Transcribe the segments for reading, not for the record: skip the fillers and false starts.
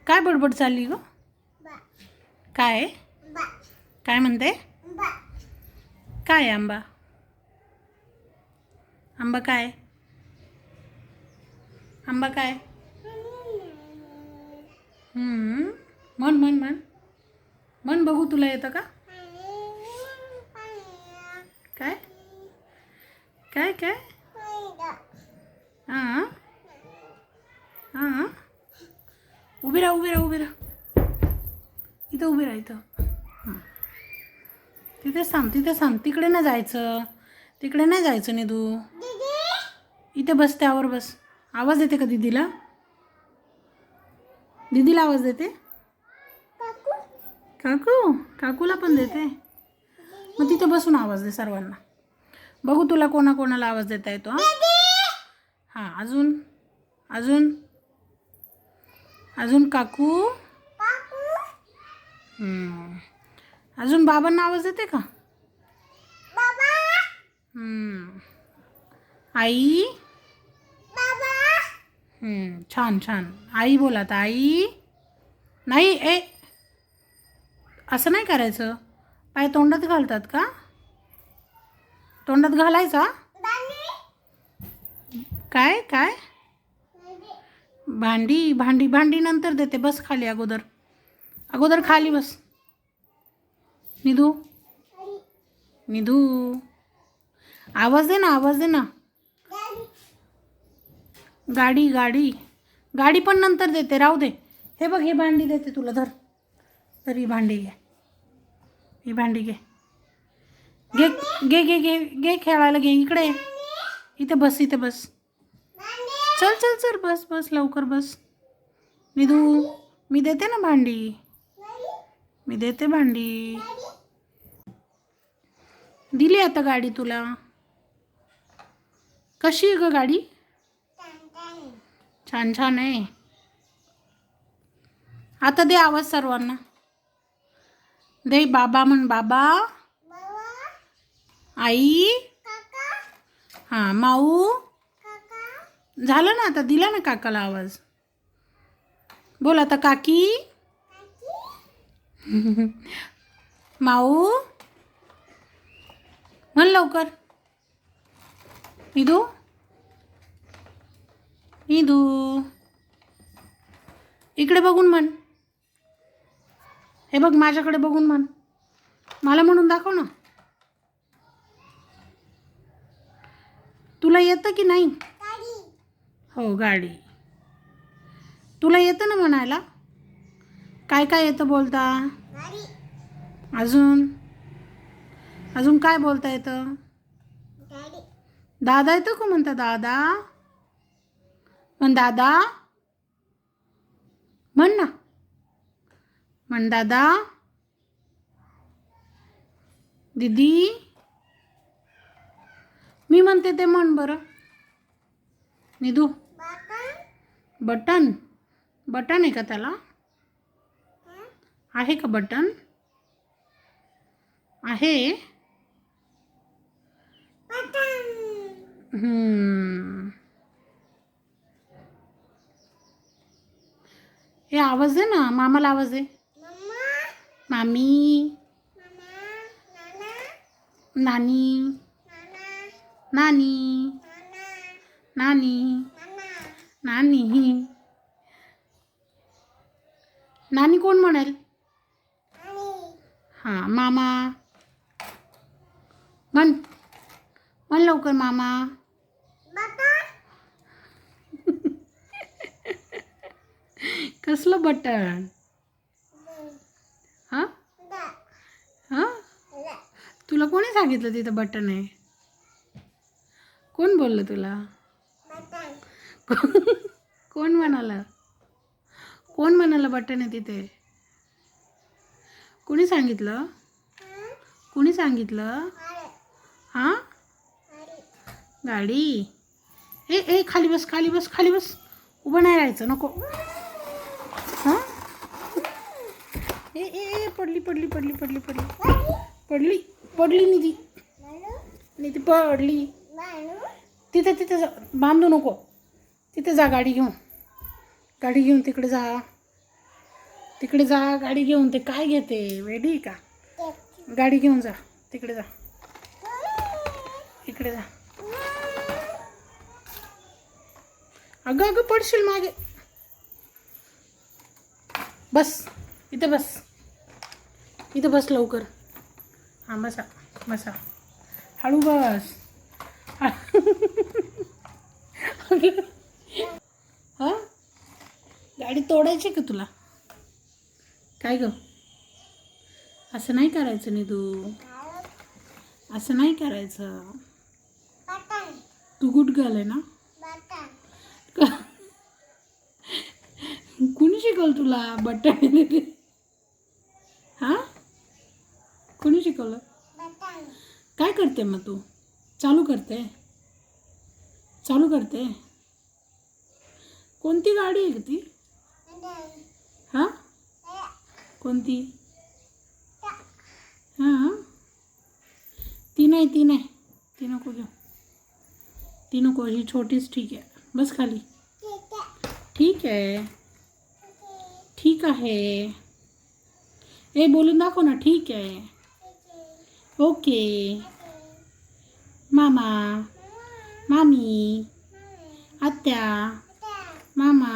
काय बडबड चालली ग? काय काय म्हणते? काय आंबा? आंबा काय? आंबा काय? म्हण म्हण म्हण म्हण बघू, तुला येतं का? काय काय काय? हां हां, उभी राहा उभी राहा उभी राहा, इथं उभी राहा इथं. हां, तिथेच थांब तिथेच थांब, तिकडे नाही जायचं, तिकडे नाही जायचं निधू, इथे बस, त्यावर बस. आवाज देते का दीदीला? दीदीला आवाज देते? काकू, काकूला पण देते. मग तिथे बसून आवाज दे सर्वांना, बघू तुला कोणाकोणाला आवाज देता येतो. हां, अजून अजून अजून काकू. अजून बाबांना आवाज देते का? आई. छान छान, आई बोला आता, आई. नाही, ए असं नाही करायचं, पाय तोंडात घालतात का? तोंडात घालायचा? काय काय? भांडी भांडी भांडी नंतर देते, बस खाली, अगोदर अगोदर खाली बस. निधू निधू, आवाज दे ना, आवाज दे ना. गाडी गाडी गाडी पण नंतर देते, राहू दे. हे बघ, हे भांडी देते तुला, धर तर ही भांडी घे, ही भांडी घे, घे घे घे घे घे खेळायला घे, इकडे इथे बस, इथे बस. चल चल चल, बस बस लवकर बस. निधू, मी देते ना भांडी, मी देते भांडी. दिली आता गाडी तुला. कशी आहे ग गाडी? छान छान आहे. आता दे आवाज सर्वांना, दे. बाबा म्हण, बाबा. आई. हां, माऊ. झालं ना, आता दिला ना काकाला आवाज. बोल आता, काकी. माऊ म्हण लवकर. निधू निधू, इकडे बघून म्हण. हे बघ, माझ्याकडे बघून म्हण, मला म्हणून दाखव ना. तुला येतं की नाही? हो, गाडी. तुला येतं ना म्हणायला? काय काय येतं बोलता? अजून अजून काय बोलता येतं? दादा येतं का म्हणता? दादा म्हण, दादा म्हण ना, म्हण दादा. दीदी, मी म्हणते ते म्हण बरं. निधू, बटन. बटन आहे का त्याला? आहे का बटन? आहे. हे आवाज दे ना, मामाला आवाज दे. मामी. नानी. नानी. नानी. नानी. नानी कोण म्हणेल? हां, मामा म्हण, म्हण लवकर, मामा. कसलं बटन? हां हां, तुला कोणी सांगितलं तिथं बटन आहे? कोण बोललं तुला? कोण म्हणाला? कोण म्हणाला बटन आहे तिथे? कोणी सांगितलं? कोणी सांगितलं? हां, गाडी. ए ए, खाली बस, खाली बस, खाली बस, उभं नाही राहायचं, नको. हां, ए ए, पडली पडली पडली पडली पडली पडली पडली. निधी, निधी पडली. तिथे तिथे बांधू नको. तिथे जा गाडी घेऊन. गाडी घेऊन तिकडे जा. तिकडे जा गाडी घेऊन. ते काय घेते वेडी का? गाडी घेऊन जा. तिकडे जा. इकडे जा. अगं अगं पडशील मागे. बस इथं बस. इथं बस लवकर. हां बसा बसा. हळू बस. हां गाडी तोडायची का तुला? काय ग? असं नाही करायचं निधू. असं नाही करायचं. तू गुड गर्ल आहे ना? कुणी शिकवलं तुला बटन? हां कुणी शिकवलं? काय करते मग तू? चालू करते? चालू करते? कोणती गाडी आहे ती? हां कोणती? हां ती नाही ती नाही. ती नको घेऊ. ती नको. ही छोटीच ठीक आहे. बस खाली. ठीक आहे. ठीक आहे. ए बोलून दाखव ना. ठीक आहे. ओके. मामा मामी आत्या मामा.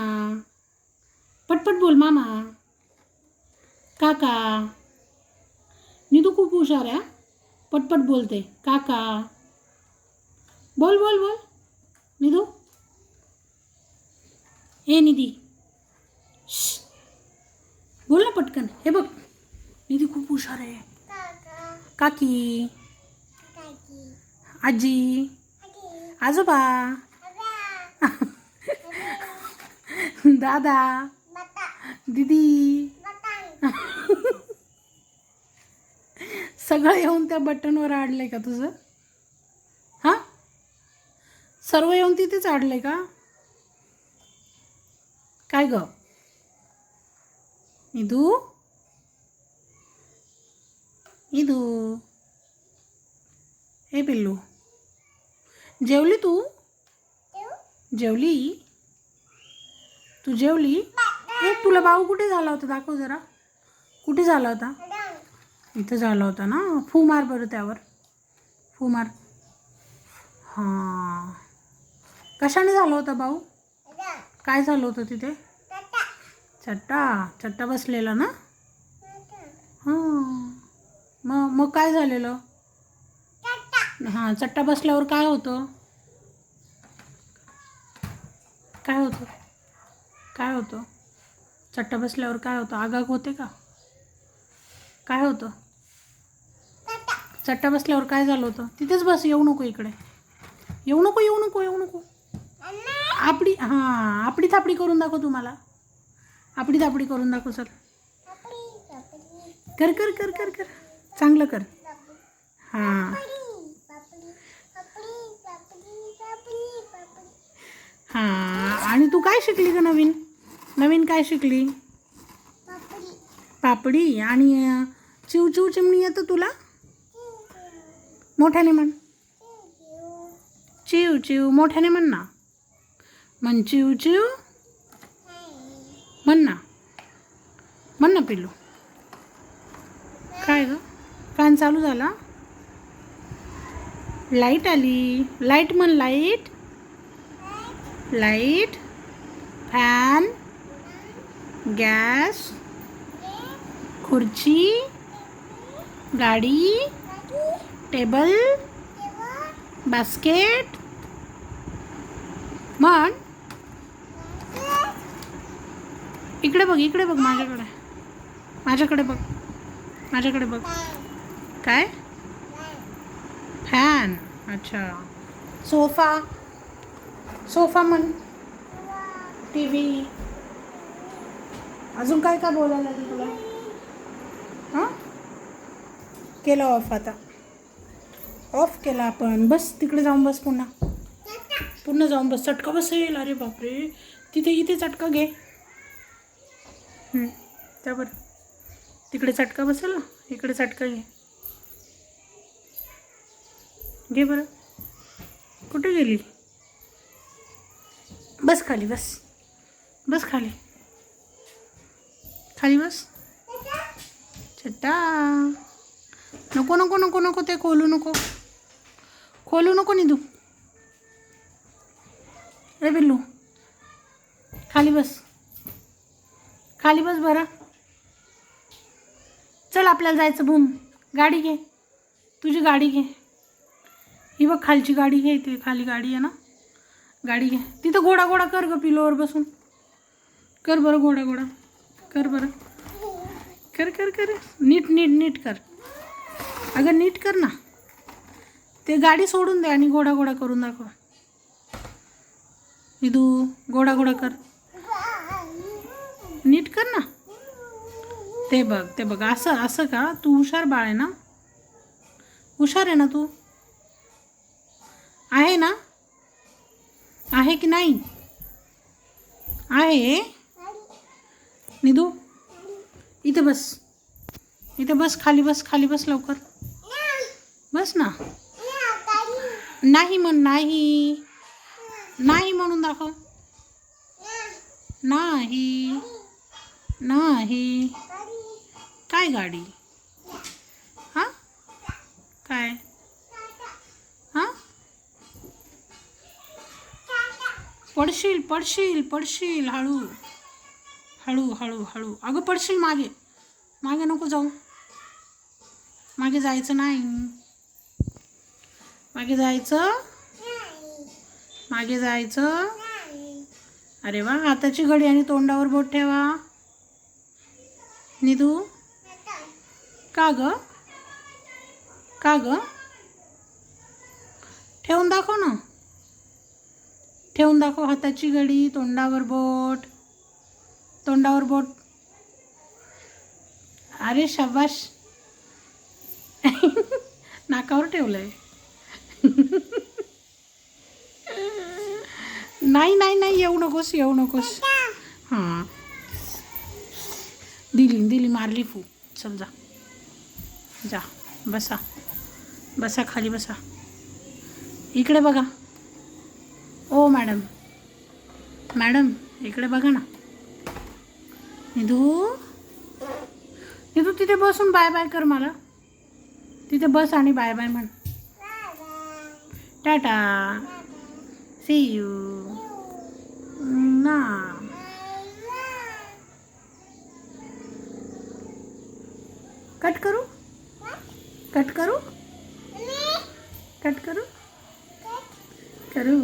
पटपट बोल. मामा काका. निधू खूप हुशार आहे. पटपट बोलते. काका. बोल बोल बोल निधू. ए निधी बोल ना पटकन. हे बघ निधी खूप हुशार आहे. काकी आजी आजोबा दादा दीदी सगळं येऊन त्या बटनवर अडलंय का तुझं? हां सर्व येऊन तिथेच अडलंय का? काय ग निधू? निधू हे पिल्लू जेवली तू? जेवली? तू जेवली? ए तुला भाऊ कुठे झाला होता? दाखव जरा. कुठे झाला होता? इथं झाला होता ना. फू मार बरं त्यावर. फू मार. हां कशाने झाला होता भाऊ? काय झालं होतं तिथे? चट्टा. चट्टा बसलेला ना. हां मग काय झालेलं? हां चट्टा बसल्यावर काय होतं? काय होतं? काय होतं? चट्टा बसल्यावर काय होतं? आगाग होते का? काय होतं? चट्टा बसल्यावर काय झालं होतं? तिथेच बस. येऊ नको इकडे. येऊ नको येऊ नको येऊ नको. आपडी हां आपडी थापडी करून दाखव तुम्हाला. आपडी थापडी करून दाखव. सर कर कर कर कर कर. चांगलं कर. हां हां आणि तू काय शिकली ग नवीन? नवीन काय शिकली? पापडी. आणि चिव चिव चिमणी येतं तुला? मोठ्याने म्हण. चिव चिव मोठ्याने म्हण ना. म्हण चिव चिव म्हण ना. म्हण ना पिल्लू. काय ग फॅन चालू झाला? लाईट आली. लाईट म्हण. लाईट लाईट फॅन गॅस खुर्ची गाडी टेबल बास्केट म्हण. इकडे बघ. इकडे बघ. माझ्याकडे. माझ्याकडे बघ. माझ्याकडे बघ. काय? फॅन. अच्छा. सोफा. सोफा म्हण. T V. अजून काय काय बोलायला लागेल तुला? हां केलं ऑफ. आता ऑफ केला आपण. बस तिकडे जाऊन बस. पुन्हा पुन्हा जाऊन बस. चटका बसेल. अरे बापरे. तिथे इथे चटका घे. त्यावर तिकडे चटका बसेल ना. इकडे चटका घे. घे बरं. कुठे गेली? बस खाली, बस बस खाली, खाली बस. चट्टा. नको नको नको नको ते खोलू नको, खोलू नको निधू. ए बिल्लू खाली बस, खाली बस बरं. चल आपल्याला जायचं. बूम, गाडी घे, तुझी गाडी घे. ही बघ खालची गाडी घे, इथे खाली गाडी आहे ना, गाडी घे. तिथं घोडा घोडा कर ग, पिलोवर बसून कर बरं, घोडा घोडा कर बरं. कर कर कर, नीट नीट नीट कर. अगं नीट कर ना. ते गाडी सोडून दे आणि घोडा घोडा करून दाखव. इदू घोडा घोडा कर, नीट कर ना. ते बघ, ते बघ, असं असं का. तू हुशार बाळ आहे ना, हुशार आहे ना तू, आहे ना, आहे की नाही आहे. निधू इथे बस, इथे बस, खाली बस, खाली बस लवकर बस ना. नाही म्हण, नाही, नाही म्हणून दाखव. नाही, नाही. काय गाडी? हां काय? हां पडशील पडशील पडशील. हळू हळू हळू हळू. अगं पडशील. मागे मागे नको जाऊ, मागे जायचं नाही, मागे जायचं, मागे जायचं. अरे वा, हाताची घडी आणि तोंडावर बोट ठेवा. निधू का ग, का ग, ठेवून दाखव ना, ठेवून दाखव. हाताची घडी, तोंडावर बोट, तोंडावर बोट. अरे शाबाश. नाकावर ठेवलंय. नाही नाही नाही, येऊ नकोस, येऊ नकोस. हां दिली दिली, मारली फू. चल जा, जा बसा, बसा खाली बसा. इकडे बघा. ओ मॅडम, मॅडम इकडे बघा ना. निधू, निधू तिथे बसून बाय बाय कर मला. तिथे बस आणि बाय बाय म्हण. टाटा, सी यू ना. कट करू, कट करू, कट करू, करू.